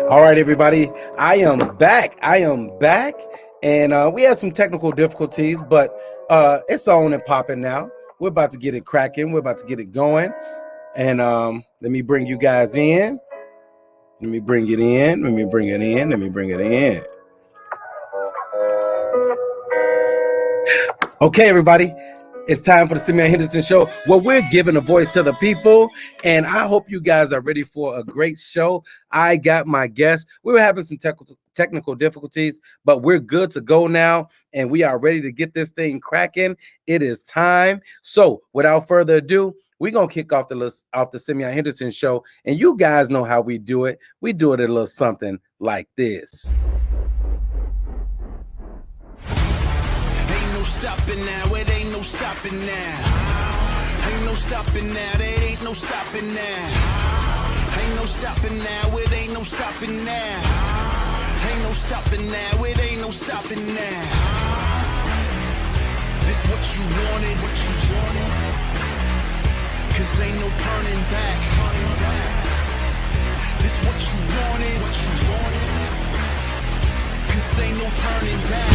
All right, everybody. I am back. And we had some technical difficulties, but it's on and popping now. We're about to get it cracking. We're about to get it going. And let me bring you guys in. Let me bring it in. Let me bring it in. Let me bring it in. Okay, everybody. It's time for the Simeon Henderson Show, where we're giving a voice to the people. And I hope you guys are ready for a great show. I got my guests. We were having some technical difficulties, but we're good to go now. And we are ready to get this thing cracking. It is time. So without further ado, we're going to kick off the Simeon Henderson Show. And you guys know how we do it. We do it a little something like this. Stopping now, it ain't no stopping now. Ain't no stopping now, there ain't no stopping now. Ain't no stopping now, it ain't no stopping now. Ain't no stopping now, it ain't no stopping now. This what you wanted, cause ain't no turning back. This what you wanted, cause ain't no turning back.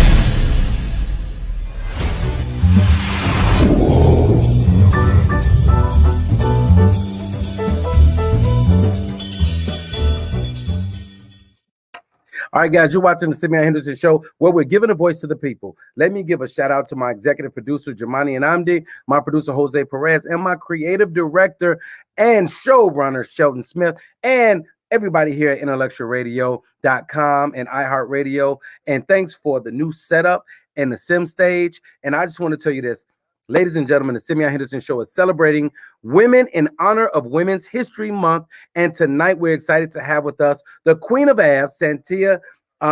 All right, guys, you're watching the Simeon Henderson Show, where we're giving a voice to the people. Let me give a shout out to my executive producer, Jamani and Amdi, my producer, Jose Perez, and my creative director and showrunner, Sheldon Smith, and everybody here at intellectualradio.com and iHeartRadio. And thanks for the new setup and the sim stage. And I just want to tell you this. Ladies and gentlemen, the Simeon Henderson Show is celebrating women in honor of Women's History Month. And tonight we're excited to have with us the Queen of Abs, Santia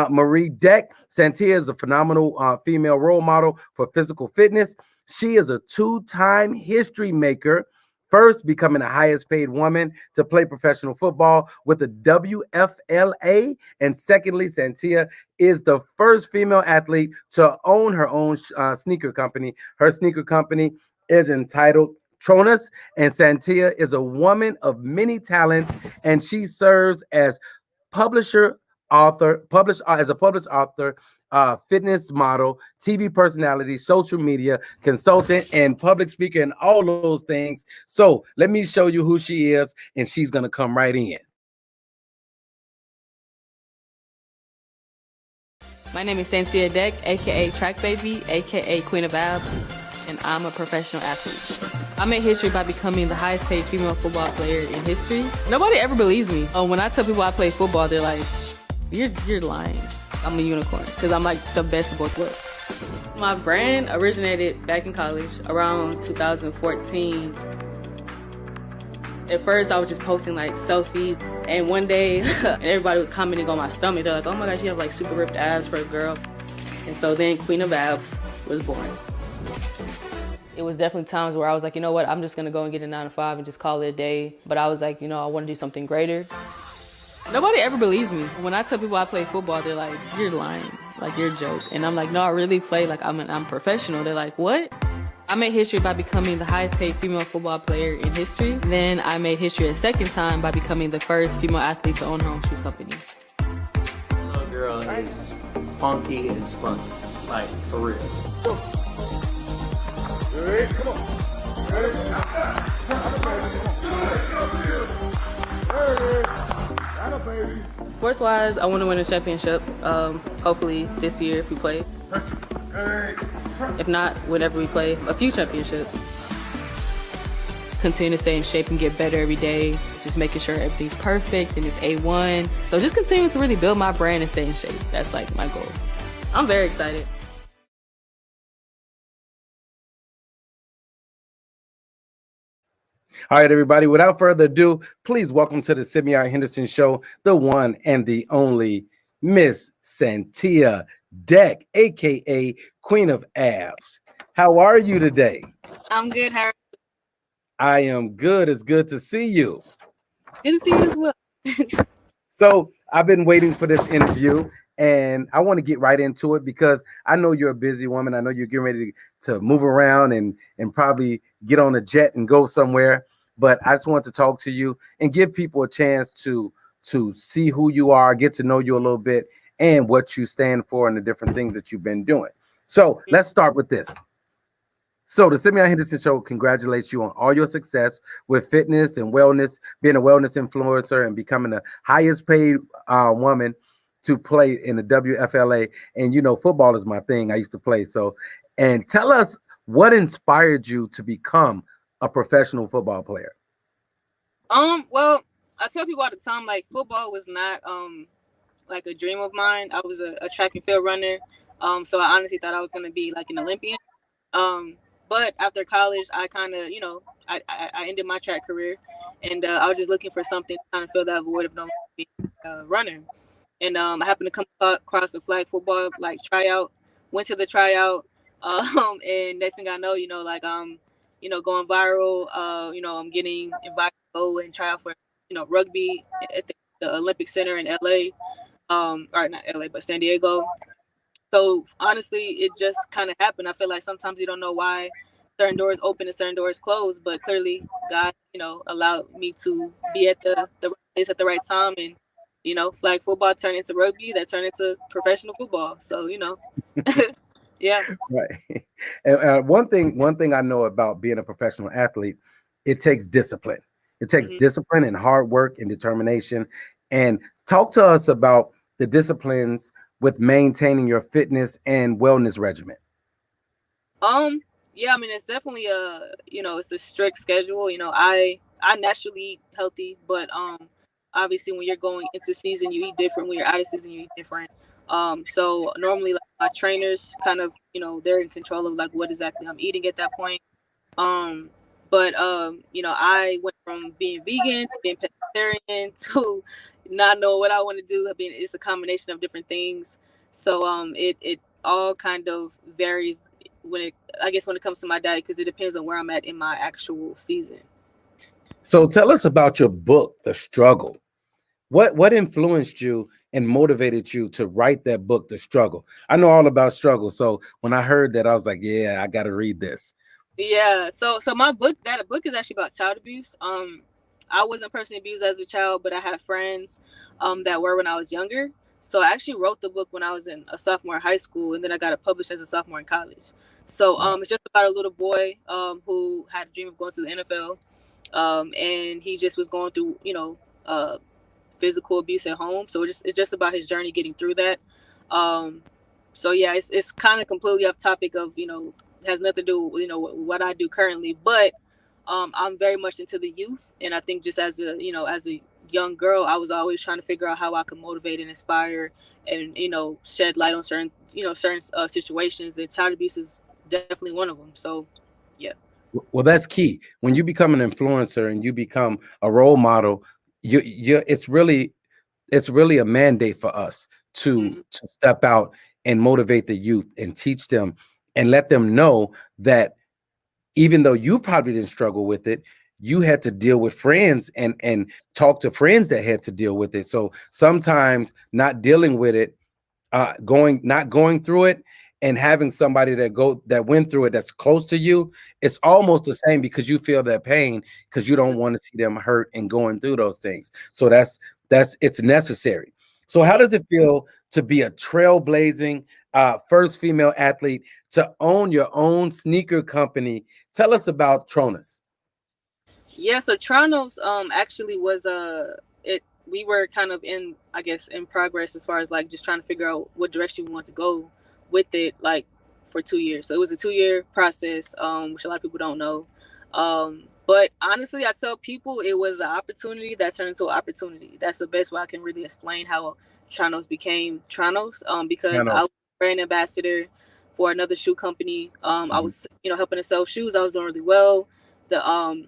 Marie Deck. Santia is a phenomenal female role model for physical fitness. She is a two-time history maker, first becoming the highest paid woman to play professional football with the WFLA. And secondly, Santia is the first female athlete to own her own sneaker company. Her sneaker company is entitled Tronus, and Santia is a woman of many talents, and she serves as published author, fitness model, TV personality, social media consultant, and public speaker, and all those things. So let me show you who she is, and she's gonna come right in. My name is Santia Deck, aka Track Baby, aka Queen of Abs, and I'm a professional athlete. I made history by becoming the highest paid female football player in history. Nobody ever believes me. When I tell people I play football, they're like, you're lying. I'm a unicorn because I'm like the best of both worlds. My brand originated back in college around 2014. At first, I was just posting like selfies, and one day, everybody was commenting on my stomach. They're like, "Oh my gosh, you have like super ripped abs for a girl." And so then Queen of Abs was born. It was definitely times where I was like, you know what, I'm just gonna go and get a 9 to 5 and just call it a day. But I was like, I want to do something greater. Nobody ever believes me. When I tell people I play football, they're like, you're lying, like you're a joke. And I'm like, no, I really play, like I'm professional. They're like, what? I made history by becoming the highest paid female football player in history. Then I made history a second time by becoming the first female athlete to own her own shoe company. Little girl is funky and spunky, like for real. Hey, come on. Sports-wise, I want to win a championship. Hopefully this year if we play. If not, whenever we play, a few championships. Continue to stay in shape and get better every day. Just making sure everything's perfect and it's A1. So just continue to really build my brand and stay in shape. That's like my goal. I'm very excited. All right, everybody, without further ado, please welcome to the Simeon Henderson Show, the one and the only Miss Santia Deck, aka Queen of Abs. How are you today? I'm good. How are you? I am good. It's good to see you. Good to see you as well. So I've been waiting for this interview, and I want to get right into it because I know you're a busy woman. I know you're getting ready to move around and probably get on a jet and go somewhere. But I just want to talk to you and give people a chance to to see who you are, get to know you a little bit, and what you stand for, and the different things that you've been doing. So let's start with this. So the Simeon Henderson Show congratulates you on all your success with fitness and wellness, being a wellness influencer and becoming the highest paid woman to play in the WFLA. And you know, football is my thing. I used to play. So, and tell us what inspired you to become a professional football player. Well, I tell people all the time, like, football was not like a dream of mine. I was a track and field runner. So I honestly thought I was gonna be like an Olympian. But after college, I kind of, I ended my track career, and I was just looking for something to kind of fill that void of no longer being a runner. And I happened to come across the flag football like tryout. Went to the tryout, and next thing I know, going viral. I'm getting invited to go and try out for rugby at the Olympic Center in LA. Or not LA, but San Diego. So honestly, it just kind of happened. I feel like sometimes you don't know why certain doors open and certain doors close, but clearly God, allowed me to be at the right place at the right time, and flag football turned into rugby, that turned into professional football. So yeah. Right. And one thing I know about being a professional athlete, it takes discipline. It takes discipline and hard work and determination. And talk to us about the disciplines with maintaining your fitness and wellness regimen. Yeah, I mean, it's definitely it's a strict schedule. I naturally eat healthy, but obviously when you're going into season, you eat different. When you're out of season, you eat different. So normally, like, my trainers kind of, they're in control of like what exactly I'm eating at that point. But I went from being vegan to being pescatarian to not knowing what I want to do. I mean, it's a combination of different things. So it all kind of varies when it comes to my diet, because it depends on where I'm at in my actual season. So tell us about your book, The Struggle. What influenced you and motivated you to write that book, The Struggle? I know all about struggle. So when I heard that, I was like, yeah, I got to read this. Yeah. So my book is actually about child abuse. I wasn't personally abused as a child, but I had friends that were when I was younger. So I actually wrote the book when I was in a sophomore in high school, and then I got it published as a sophomore in college. So it's just about a little boy who had a dream of going to the NFL, and he just was going through physical abuse at home. So it's just about his journey getting through that. So yeah, it's kind of completely off topic of has nothing to do with what I do currently, but I'm very much into the youth, and I think just as a young girl, I was always trying to figure out how I could motivate and inspire and shed light on certain situations, and child abuse is definitely one of them. So yeah. Well, that's key. When you become an influencer and you become a role model, it's really a mandate for us to step out and motivate the youth and teach them and let them know that even though you probably didn't struggle with it, you had to deal with friends and talk to friends that had to deal with it. So sometimes not dealing with it, not going through it, and having somebody that went through it that's close to you, it's almost the same, because you feel that pain because you don't want to see them hurt and going through those things. So it's necessary. So how does it feel to be a trailblazing first female athlete to own your own sneaker company? Tell us about Tronas. Yeah, so Tronos actually was we were kind of in progress as far as like just trying to figure out what direction we want to go with it, like, for 2 years. So it was a 2-year process, which a lot of people don't know. But honestly, I tell people it was an opportunity that turned into an opportunity. That's the best way I can really explain how Tronos became Tronos, because I was a brand ambassador for another shoe company. I was helping to sell shoes. I was doing really well. The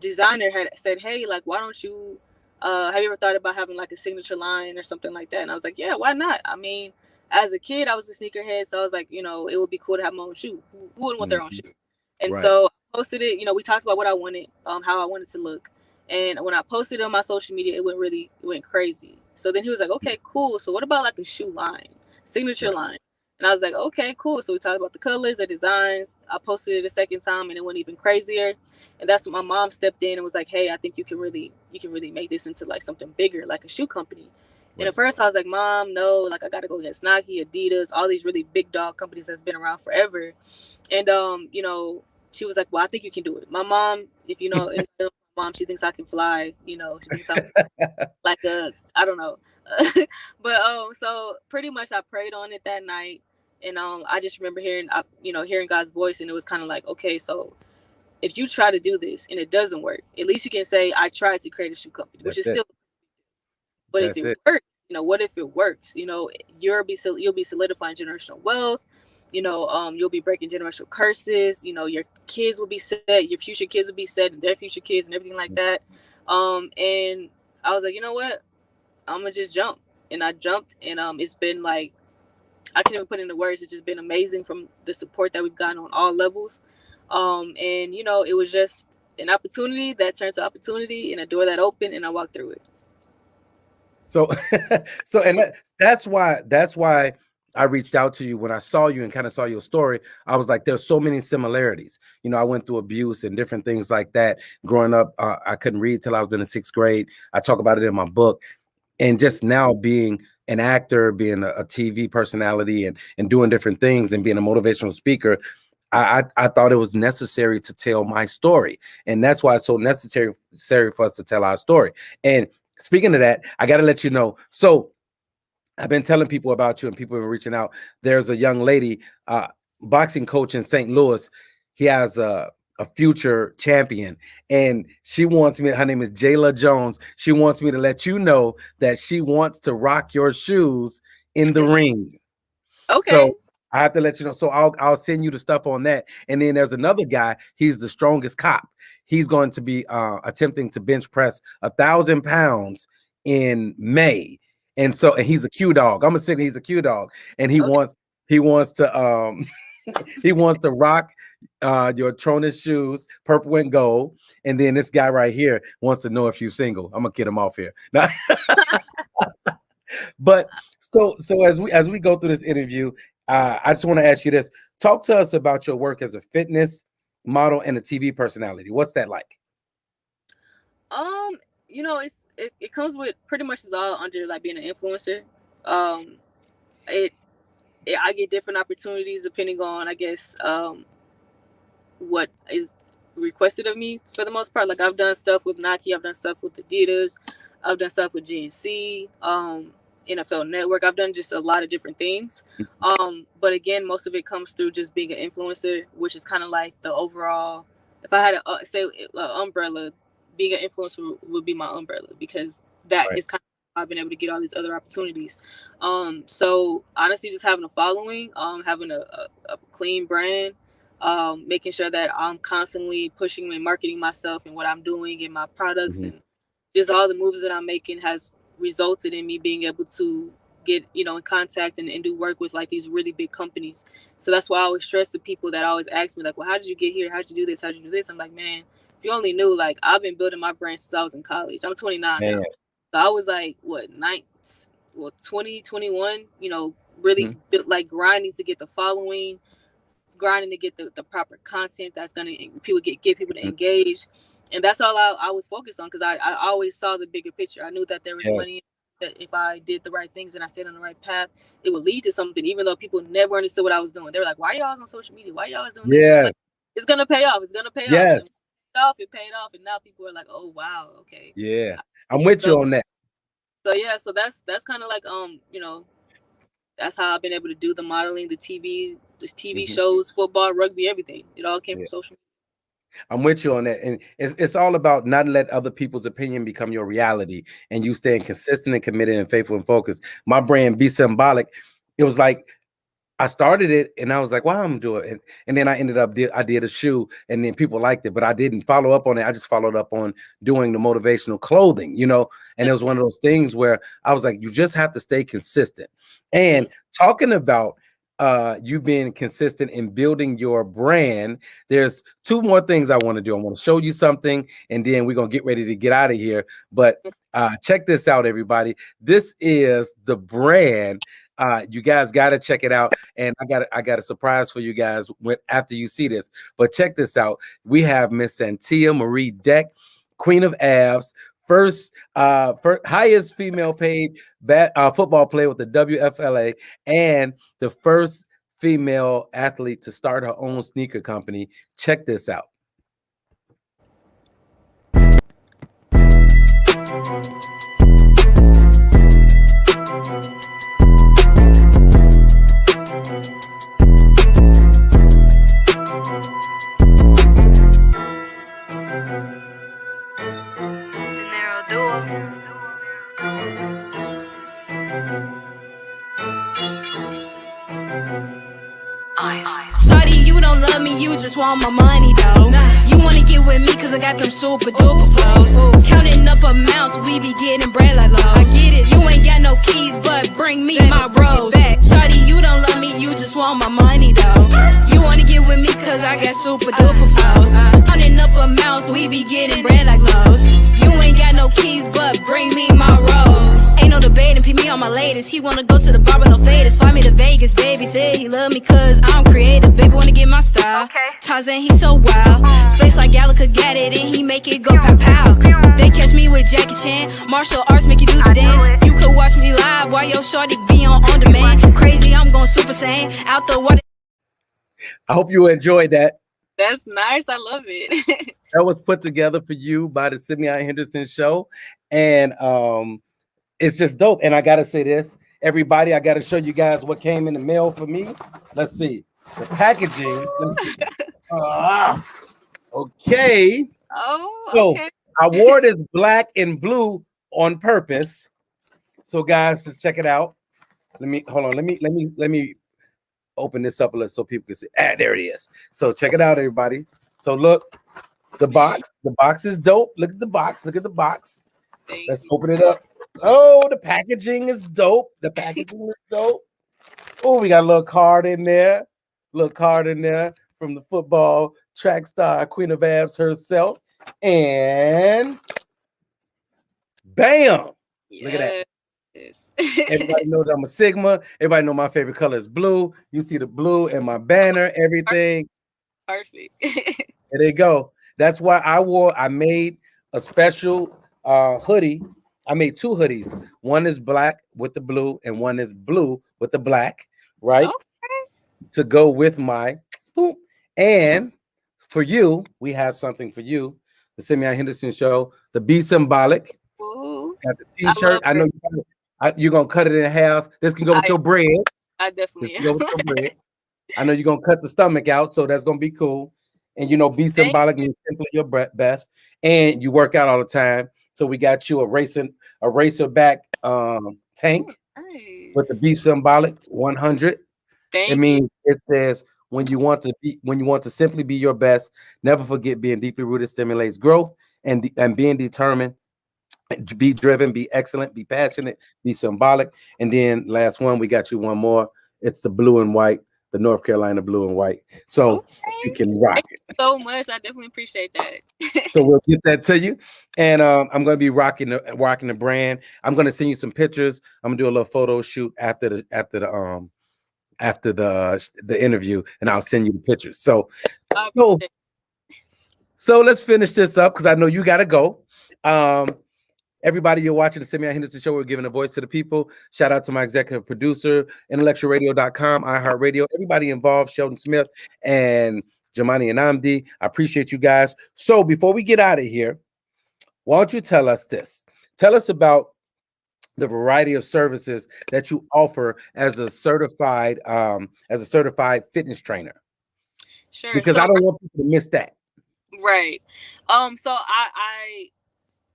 designer had said, hey, like, why don't you have you ever thought about having like a signature line or something like that? And I was like, yeah, why not? I mean, as a kid, I was a sneakerhead, so I was like, it would be cool to have my own shoe. Who wouldn't want their own shoe? And so I posted it. We talked about what I wanted, how I wanted to look. And when I posted it on my social media, it went crazy. So then he was like, okay, cool. So what about like a shoe line, signature line? And I was like, okay, cool. So we talked about the colors, the designs. I posted it a second time and it went even crazier. And that's when my mom stepped in and was like, hey, I think you can really make this into like something bigger, like a shoe company. Right. And at first I was like, Mom, no, like I gotta go against Nike, Adidas, all these really big dog companies that's been around forever. And you know, she was like, well, I think you can do it. My mom, if you know, mom, she thinks I can fly, you know, she thinks I'm like I don't know. But so pretty much I prayed on it that night. And I just remember hearing God's voice, and it was kind of like, okay, so if you try to do this and it doesn't work, at least you can say I tried to create a shoe company, which is still. But if it works, you know, what if it works? You know, you'll be solidifying generational wealth. You know, you'll be breaking generational curses. You know, your kids will be set, your future kids will be set, and their future kids, and everything like that. And I was like, you know what, I'm gonna just jump, and I jumped, and it's been like, I can't even put into words. It's just been amazing from the support that we've gotten on all levels. And you know, it was just an opportunity that turned to opportunity, and a door that opened, and I walked through it. So, and that's why I reached out to you when I saw you and kind of saw your story. I was like, there's so many similarities. You know, I went through abuse and different things like that growing up. I couldn't read till I was in the 6th grade. I talk about it in my book. And just now being an actor, being a TV personality and doing different things and being a motivational speaker, I thought it was necessary to tell my story. And that's why it's so necessary for us to tell our story. And speaking of that, I got to let you know. So I've been telling people about you and people have been reaching out. There's a young lady, boxing coach in St. Louis. He has a future champion, and she wants me, her name is Jayla Jones. She wants me to let you know that she wants to rock your shoes in the ring. Okay. So I have to let you know. So I'll send you the stuff on that. And then there's another guy. He's the strongest cop. He's going to be attempting to bench press 1,000 pounds in May. And so, and he's a Q dog. I'm gonna say he's a Q dog, and he wants to he wants to rock your Tronus shoes, purple and gold. And then this guy right here wants to know if you're single. I'm gonna get him off here. Now, but so as we go through this interview, I just want to ask you this. Talk to us about your work as a fitness model and a TV personality. What's that like? You know, it comes with pretty much it's all under like being an influencer. I get different opportunities depending on, I guess, what is requested of me for the most part. Like I've done stuff with Nike, I've done stuff with Adidas, I've done stuff with GNC, NFL Network. I've done just a lot of different things. But again, most of it comes through just being an influencer, which is kind of like the overall, if I had to say umbrella, being an influencer would be my umbrella, because that is kind of how I've been able to get all these other opportunities. So honestly, just having a following, having a clean brand, making sure that I'm constantly pushing and marketing myself and what I'm doing and my products, and just all the moves that I'm making has resulted in me being able to get, you know, in contact and do work with like these really big companies. So that's why I always stress to people that always ask me like, well, how did you get here? How'd you do this? How'd you do this? I'm like, man, if you only knew, like I've been building my brand since I was in college. I'm 29 now. So I was like, 20, 21, you know, really like grinding to get the following, grinding to get the proper content that's going to get people to engage. And that's all I was focused on, because I always saw the bigger picture. I knew that there was money, that if I did the right things and I stayed on the right path, it would lead to something, even though people never understood what I was doing. They were like, why are y'all on social media? Why y'all doing this? Like, it's going to pay off. It's going to pay off. It paid off. And now people are like, oh, wow. Okay. Yeah. I'm with you on that. So, yeah. So that's kind of like, you know, that's how I've been able to do the modeling, the TV shows, football, rugby, everything. It all came from social media. I'm with you on that. And it's all about not let other people's opinion become your reality, and you staying consistent and committed and faithful and focused. My brand, Be Symbolic, it was like I started it and I was like, well, I'm doing it. And then I ended up, I did a shoe, and then people liked it, but I didn't follow up on it. I just followed up on doing the motivational clothing, you know, and it was one of those things where I was like, you just have to stay consistent. And talking about you being consistent in building your brand, there's 2 more things I want to do. I want to show you something, and then we're going to get ready to get out of here. But check this out, everybody. This is the brand You guys got to check it out, and I got a surprise for you guys after you see this. But check this out: we have Miss Santia Marie Deck, Queen of Abs, first highest female paid football player with the WFLA, and the first female athlete to start her own sneaker company. Check this out. Shawty, you don't love me, you just want my money though. You wanna get with me cause I got them super duper flows. Counting up amounts, we be getting bread like low. I get it, you ain't got no keys, but bring me my rose. Shawty, you don't love me, you just want my money though. You wanna get with me cause I got super duper flows. Counting up amounts, we be getting bread like lows. You ain't got no keys, but bring me my rose. Ain't no debating, pick me on my latest. He wanna go to the bar with no faders. Fly me to Vegas, baby said he love me cause I'm creative. Baby wanna get my style. Okay. Tarzan, he so wild. Space like Gallagher got it and he make it go pow pow. They catch me with Jackie Chan. Martial arts make you do the dance. You could watch me live while your shorty be on demand. Crazy, I'm going Super Saiyan. Out the water. I hope you enjoyed that. That's nice. I love it. That was put together for you by the Simeon Henderson Show. And it's just dope. And I got to say this, everybody, I got to show you guys what came in the mail for me. Let's see. The packaging. Let's see. Okay. Oh, okay. So I wore this black and blue on purpose. So guys, just check it out. Let me open this up a little so people can see. There it is. So check it out, everybody. So look, the box is dope. Look at the box. Look at the box. Let's open it up. Oh, the packaging is dope. The packaging is dope. Oh, we got a little card in there. Little card in there from the football track star, Queen of Abs herself. And bam! Yes. Look at that. Everybody knows I'm a Sigma. Everybody know my favorite color is blue. You see the blue and my banner, everything. Perfect. There they go. That's why I made a special hoodie. I made two hoodies. One is black with the blue and one is blue with the black, right? Okay. To go with my, and for you, we have something for you. The Simeon Henderson Show, the Be Symbolic. Ooh, got the t-shirt. I know you're gonna cut it in half. This can go with your bread. I definitely am. Go with your bread. I know you're gonna cut the stomach out, so that's gonna be cool. And you know, Be Symbolic means simply your best. And you work out all the time. So we got you a racer back tank with the Be Symbolic 100. It means it says when you want to simply be your best, never forget being deeply rooted stimulates growth and being determined, be driven, be excellent, be passionate, be symbolic. And then last one, we got you one more. It's the blue and white, the North Carolina blue and white. So you can rock it. Thank you so much. I definitely appreciate that. So we'll get that to you. And I'm going to be rocking the brand. I'm going to send you some pictures. I'm going to do a little photo shoot after the interview, and I'll send you the pictures. So let's finish this up because I know you got to go. Everybody, you're watching the Simeon Henderson Show. We're giving a voice to the people. Shout out to my executive producer, intellectualradio.com, iHeartRadio, everybody involved, Sheldon Smith and Jamani and Amdi. I appreciate you guys. So before we get out of here, why don't you tell us this? Tell us about the variety of services that you offer as a certified fitness trainer. Sure. Because I don't want people to miss that. Right. So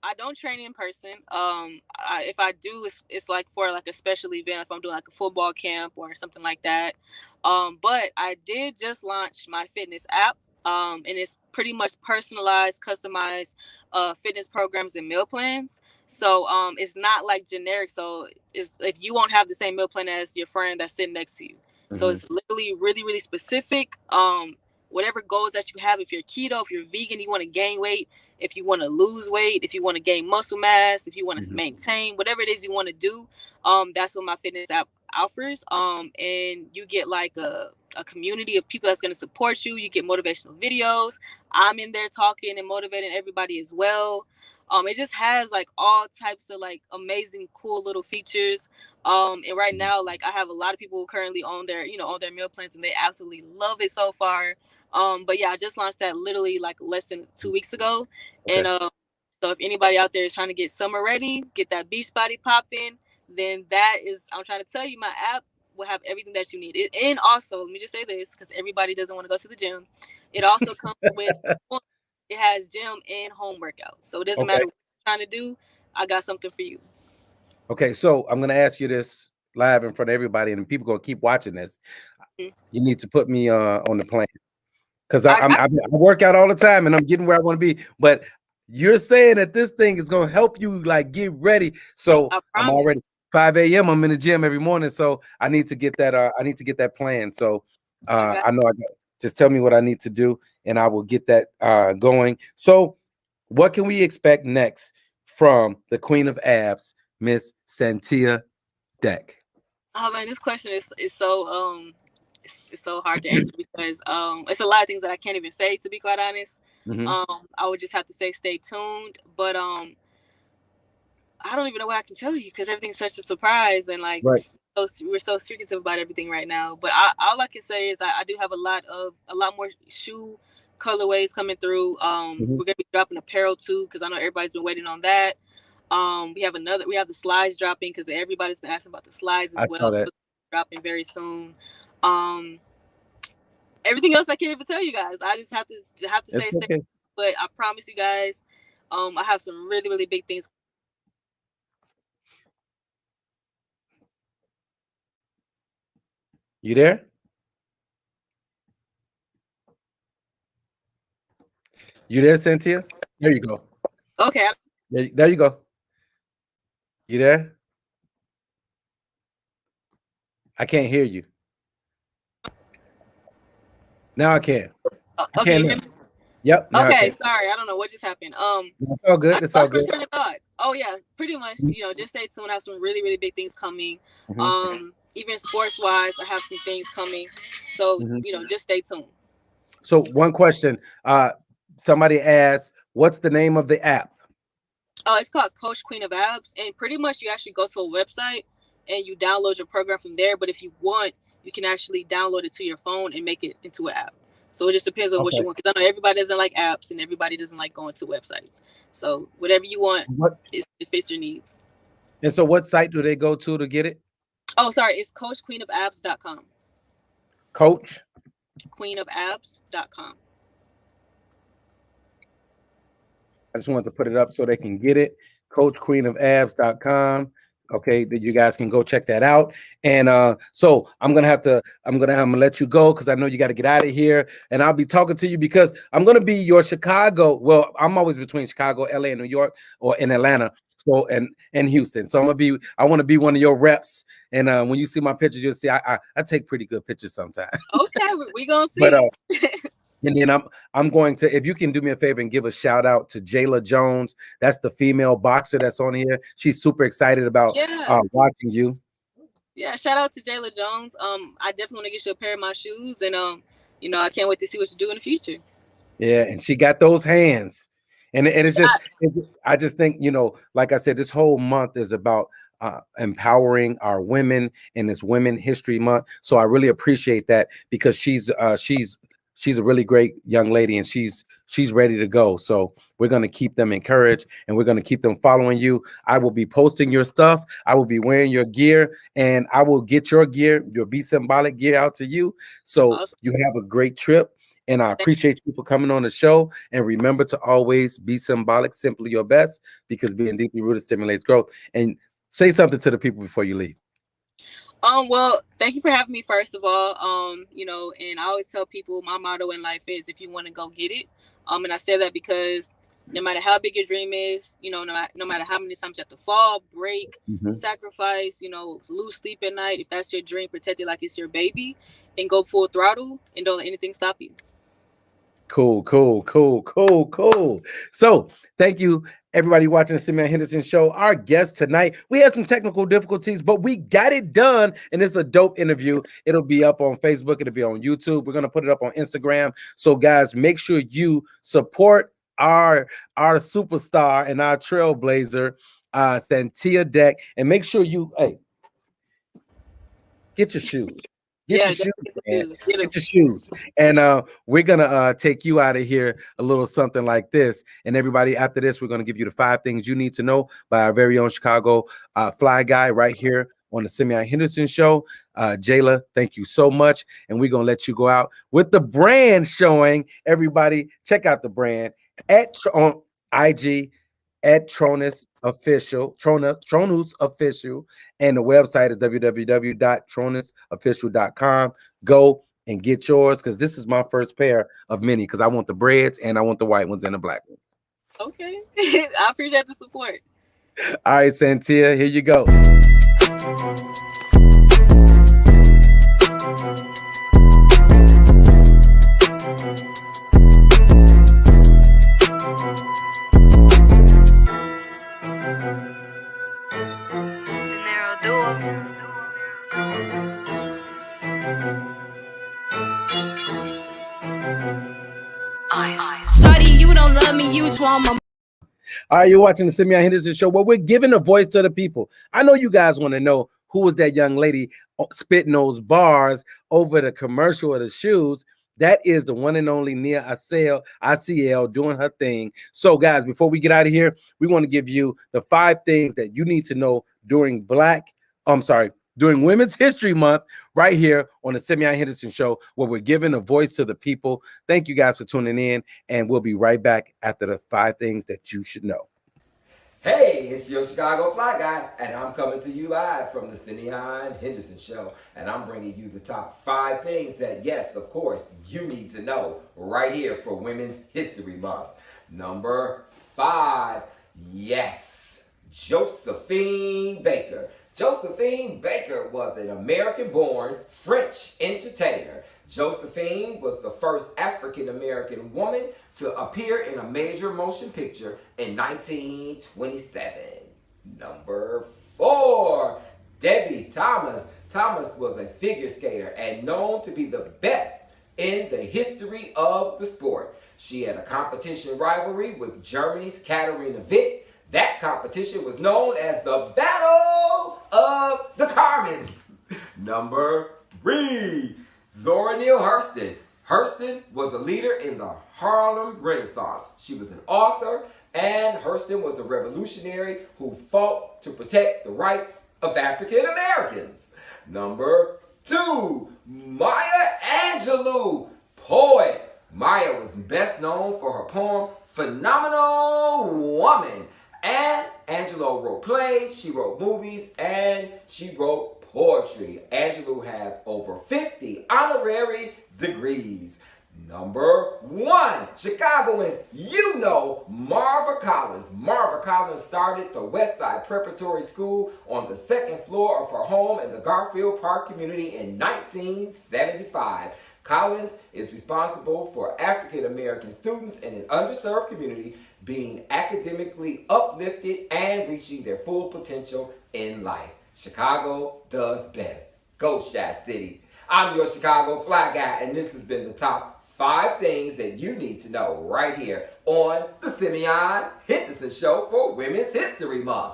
I don't train in person. If I do, it's like for like a special event, if I'm doing like a football camp or something like that. But I did just launch my fitness app. And it's pretty much personalized, customized fitness programs and meal plans. So it's not like generic. So it's if you won't have the same meal plan as your friend that's sitting next to you. Mm-hmm. So it's literally really, really specific. Whatever goals that you have, if you're keto, if you're vegan, you want to gain weight, if you want to lose weight, if you want to gain muscle mass, if you want to maintain, whatever it is you want to do, that's what my fitness app offers. And you get like a community of people that's going to support you. You get motivational videos. I'm in there talking and motivating everybody as well. It just has like all types of like amazing, cool little features. And right now, like I have a lot of people who currently own their, on their meal plans, and they absolutely love it so far. But yeah, I just launched that literally like less than 2 weeks ago. Okay. And so if anybody out there is trying to get summer ready, get that beach body popping, then I'm trying to tell you, my app will have everything that you need. And also, let me just say this, because everybody doesn't want to go to the gym. It also comes with, it has gym and home workouts. So it doesn't matter what you're trying to do. I got something for you. Okay, so I'm going to ask you this live in front of everybody, and people going to keep watching this. Mm-hmm. You need to put me on the plan, because I work out all the time, and I'm getting where I want to be. But you're saying that this thing is going to help you like get ready. So I'm already 5 a.m. I'm in the gym every morning, so I need to get that. I need to get that plan. So I know just tell me what I need to do, and I will get that going. So what can we expect next from the Queen of Abs, Miss Santia Deck? Oh man, this question is so it's so hard to answer, because it's a lot of things that I can't even say, to be quite honest. Mm-hmm. I would just have to say stay tuned, but I don't even know what I can tell you, because everything's such a surprise, and like we're so secretive about everything right now. But all I can say is I do have a lot more shoe colorways coming through. Mm-hmm. We're gonna be dropping apparel too, because I know everybody's been waiting on that. We have the slides dropping, because everybody's been asking about the slides as well. Dropping very soon. Everything else I can't even tell you guys. I just have to say it's okay. But I promise you guys, I have some really, really big things. You there? You there, Santia? There you go. Okay. There you go. You there? I can't hear you. Now I can. Okay. Yep. Okay. Sorry, I don't know what just happened. It's all good. It's all good. Oh yeah, pretty much. Just stay tuned. I have some really, really big things coming. Mm-hmm. Even sports wise, I have some things coming. So just stay tuned. So one question. Somebody asked, what's the name of the app? Oh, it's called Coach Queen of Abs, and pretty much you actually go to a website and you download your program from there. But if you want, you can actually download it to your phone and make it into an app. So it just depends on what you want, because I know everybody doesn't like apps and everybody doesn't like going to websites. So whatever you want, it fits your needs. And so what site do they go to get it? Oh, sorry. It's CoachQueenofAbs.com. Coach? QueenofAbs.com. I just wanted to put it up so they can get it. CoachQueenofAbs.com. Okay, that you guys can go check that out. And so I'm gonna let you go, because I know you got to get out of here. And I'll be talking to you, because I'm gonna be your Chicago. Well, I'm always between Chicago, LA, and New York, or in Atlanta. So and Houston. So I want to be one of your reps. And when you see my pictures, you'll see I take pretty good pictures sometimes. Okay, we gonna see. But and then I'm going to, if you can do me a favor and give a shout out to Jayla Jones. That's the female boxer that's on here. She's super excited about watching you. Yeah, shout out to Jayla Jones. I definitely want to get you a pair of my shoes, and I can't wait to see what you do in the future. Yeah, and she got those hands. And it's just, I just think, like I said, this whole month is about empowering our women in this Women History Month. So I really appreciate that, because she's a really great young lady, and she's ready to go. So we're going to keep them encouraged, and we're going to keep them following you. I will be posting your stuff. I will be wearing your gear, and I will get your gear, your Be Symbolic gear, out to you. So you have a great trip. And I appreciate you for coming on the show. And remember to always be symbolic, simply your best, because being deeply rooted stimulates growth. And say something to the people before you leave. Well, thank you for having me, first of all. And I always tell people my motto in life is, if you want to go get it. And I say that because no matter how big your dream is, no matter how many times you have to fall, break, sacrifice, lose sleep at night, if that's your dream, protect it like it's your baby, and go full throttle, and don't let anything stop you. Cool. So thank you Everybody watching the Simeon Henderson show, our guest tonight, we had some technical difficulties, but we got it done, and it's a dope interview. It'll be up on Facebook. It'll be on YouTube. We're going to put it up on Instagram. So, guys, make sure you support our superstar and our trailblazer, Santia Deck, and make sure you, get your shoes. Get your shoes, man. Get your shoes. And we're gonna take you out of here a little something like this. And everybody, after this, we're gonna give you the 5 things you need to know by our very own Chicago fly guy right here on the Simeon Henderson show. Jayla, thank you so much. And we're gonna let you go out with the brand showing. Everybody, check out the brand on IG at Tronus Official, Tronus Official, and the website is www.tronusofficial.com. Go and get yours, because this is my first pair of many, because I want the breads and I want the white ones and the black ones. Okay. I appreciate the support. All right, Santia, here you go. Shawty, you don't love me, you just want my. All right, you're watching the Simeon Henderson show, where we're giving a voice to the people. I know you guys want to know who was that young lady spitting those bars over the commercial of the shoes. That is the one and only Nia ICL doing her thing. So, guys, before we get out of here, we want to give you the 5 things that you need to know during Women's History Month, right here on the Simeon Henderson show, where we're giving a voice to the people. Thank you guys for tuning in, and we'll be right back after the 5 things that you should know. Hey, it's your Chicago Fly Guy, and I'm coming to you live from the Simeon Henderson show, and I'm bringing you the top 5 things that, yes, of course, you need to know right here for Women's History Month. Number 5, yes, Josephine Baker. Josephine Baker was an American-born French entertainer. Josephine was the first African-American woman to appear in a major motion picture in 1927. Number 4, Debbie Thomas. Thomas was a figure skater and known to be the best in the history of the sport. She had a competition rivalry with Germany's Katharina Witt. That competition was known as the Battle of the Carmens. Number 3, Zora Neale Hurston. Hurston was a leader in the Harlem Renaissance. She was an author, and Hurston was a revolutionary who fought to protect the rights of African Americans. Number 2, Maya Angelou, poet. Maya was best known for her poem, Phenomenal Woman. And Angelou wrote plays, she wrote movies, and she wrote poetry. Angelou has over 50 honorary degrees. Number 1, Chicagoans, you know Marva Collins. Marva Collins started the Westside Preparatory School on the 2nd floor of her home in the Garfield Park community in 1975. Collins is responsible for African American students in an underserved community being academically uplifted and reaching their full potential in life. Chicago does best. Go Shot City. I'm your Chicago Fly Guy, and this has been the top 5 things that you need to know right here on the Simeon Henderson Show for Women's History Month.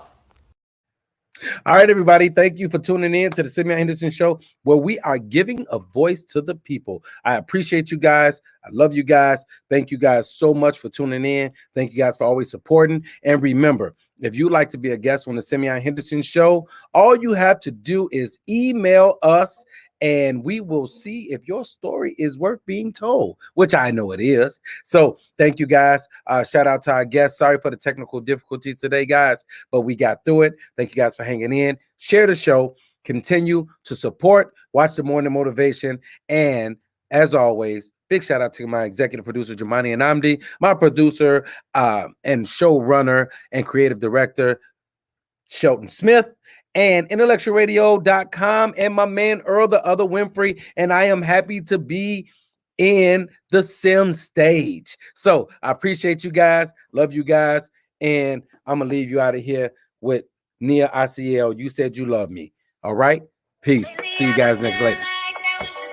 All right, everybody. Thank you for tuning in to the Simeon Henderson show, where we are giving a voice to the people. I appreciate you guys. I love you guys. Thank you guys so much for tuning in. Thank you guys for always supporting. And remember, if you'd like to be a guest on the Simeon Henderson show, all you have to do is email us, and we will see if your story is worth being told, which I know it is. So thank you, guys. Shout out to our guests. Sorry for the technical difficulties today, guys, but we got through it. Thank you guys for hanging in. Share the show. Continue to support. Watch the Morning Motivation. And as always, big shout out to my executive producer, Jumani Anamdi, my producer and showrunner and creative director, Shelton Smith, and intellectualradio.com, and my man Earl the Other Winfrey. And I am happy to be in the Sim stage. So I appreciate you guys. Love you guys. And I'm gonna leave you out of here with Nia ICL. You said you love me. All right. Peace. See you guys next later.